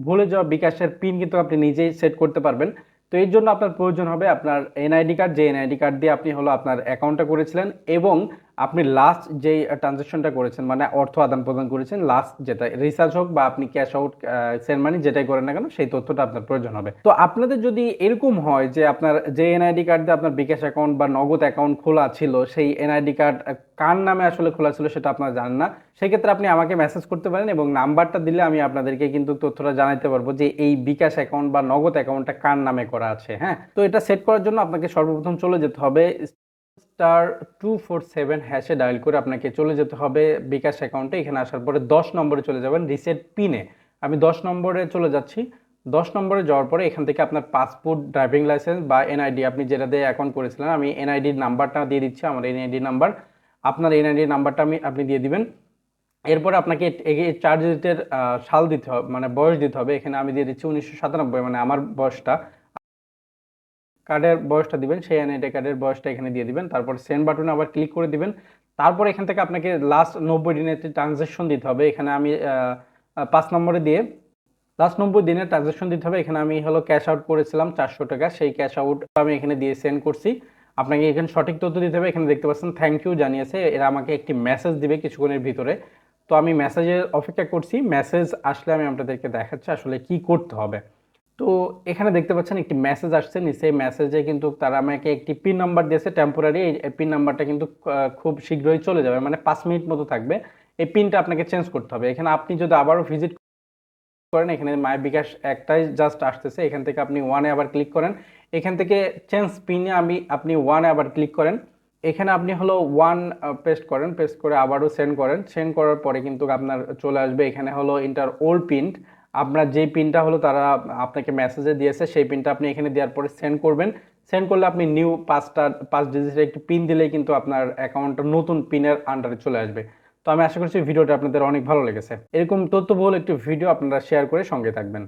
ভুলে যাওয়া বিকাশের পিন কিন্তু আপনি নিজেই সেট করতে পারবেন। তো এর জন্য আপনার প্রয়োজন হবে আপনার এনআইডি কার্ড, যে এনআইডি কার্ড দিয়ে আপনি হলো আপনার অ্যাকাউন্টটা করেছিলেন এবং আপনি লাস্ট যেই ট্রানজাকশনটা করেছেন মানে অর্থ আদান প্রদান করেছেন, লাস্ট যেটা রিচার্জ হোক বা আপনি ক্যাশ আউট সেন্ড মানি যেটাই করেন না কেন, সেই তথ্যটা আপনার প্রয়োজন হবে। তো আপনাদের যদি এরকম হয় যে আপনার যে এনআইডি কার্ড দিয়ে আপনার বিকাশ অ্যাকাউন্ট বা নগদ অ্যাকাউন্ট খোলা ছিল, সেই এনআইডি কার্ড কার নামে আসলে খোলা ছিল সেটা আপনারা জানেন না, সেক্ষেত্রে আপনি আমাকে মেসেজ করতে পারেন এবং নাম্বারটা দিলে আমি আপনাদেরকে কিন্তু তথ্যটা জানাতে পারবো যে এই বিকাশ অ্যাকাউন্ট বা নগদ অ্যাকাউন্টটা কার নামে করা আছে। হ্যাঁ, তো এটা সেট করার জন্য আপনাকে সর্বপ্রথম চলে যেতে হবে *247 হ্যাশে ডায়াল করে আপনাকে চলে যেতে হবে বিকাশ অ্যাকাউন্টে। এখানে আসার পরে 10 নম্বরে চলে যাবেন রিসেট পিনে। আমি 10 নম্বরে চলে যাচ্ছি। 10 নম্বরে যাওয়ার পরে এখান থেকে আপনার পাসপোর্ট, ড্রাইভিং লাইসেন্স বা এনআইডি, আপনি যেটা দিয়ে অ্যাকাউন্ট করেছিলেন, আমি এনআইডির নাম্বারটা দিয়ে দিচ্ছি, আমার এনআইডি নাম্বার। আপনার এনআইডি নাম্বারটা আপনি দিয়ে দিবেন। এরপরে আপনাকে এই 4 ডিজিটের সাল দিতে হবে, মানে বয়স দিতে হবে। এখানে আমি দিয়ে দিচ্ছি 1997, মানে আমার বয়সটা। কার্ডের বয়সটা দিবেন, সেই এনআইডি কার্ডের বয়সটা এখানে দিয়ে দিবেন। তারপর সেন্ড বাটনে আবার ক্লিক করে দিবেন। তারপর এখান থেকে আপনাকে লাস্ট 90 দিনের ট্রানজ্যাকশন দিতে হবে। এখানে আমি 5 নম্বরে দিয়ে লাস্ট 90 দিনের ট্রানজ্যাকশন দিতে হবে। এখানে আমি হলো ক্যাশ আউট করেছিলাম 400 টাকা, সেই ক্যাশ আউট আমি এখানে দিয়ে সেন্ড করছি। আপনাকে এখানে সঠিক তথ্য দিতে হবে। এখানে দেখতে পাচ্ছেন থ্যাংক ইউ জানিয়েছে, এরা আমাকে একটি মেসেজ দিবে কিছুক্ষণের ভিতরে। তো আমি মেসেজের অপেক্ষা করছি, মেসেজ আসলে আমি আপনাদেরকে দেখাচ্ছি আসলে কি করতে হবে। তো এখানে দেখতে পাচ্ছেন একটি মেসেজ আসছে নিচে, মেসেজে কিন্তু তারা আমাকে একটি পিন নাম্বার দিয়েছে টেম্পোরারি। এই পিন নাম্বারটা কিন্তু খুব শীঘ্রই চলে যাবে, মানে 5 মিনিট মতো থাকবে। এই পিনটা আপনাকে চেঞ্জ করতে হবে। এখানে আপনি যদি আবারও ভিজিট করেন, এখানে মাই বিকাশ একটাই জাস্ট আসতেছে, এখান থেকে আপনি ওয়ানে আবার ক্লিক করেন। এখান থেকে চেঞ্জ পিনে আপনি ওয়ানে আবার ক্লিক করেন। এখানে আপনি হলো ওয়ান পেস্ট করেন, পেস্ট করে আবারও সেন্ড করেন। সেন্ড করার পরে কিন্তু আপনার চলে আসবে এখানে হলো ইন্টার ওল্ড পিন। আপনার যে পিনটা হলো তারা আপনাকে মেসেজে দিয়েছে, সেই পিনটা আপনি এখানে দেওয়ার পরে সেন্ড করবেন। সেন্ড করলে আপনি নিউ 5 ডিজিটের একটি পিন দিলেই কিন্তু আপনার অ্যাকাউন্টটা নতুন পিনের আন্ডারে চলে আসবে। তো আমি আশা করছি ভিডিওটা আপনাদের অনেক ভালো লেগেছে। এরকম তথ্যবহুল একটি ভিডিও আপনারা শেয়ার করে সঙ্গে থাকবেন।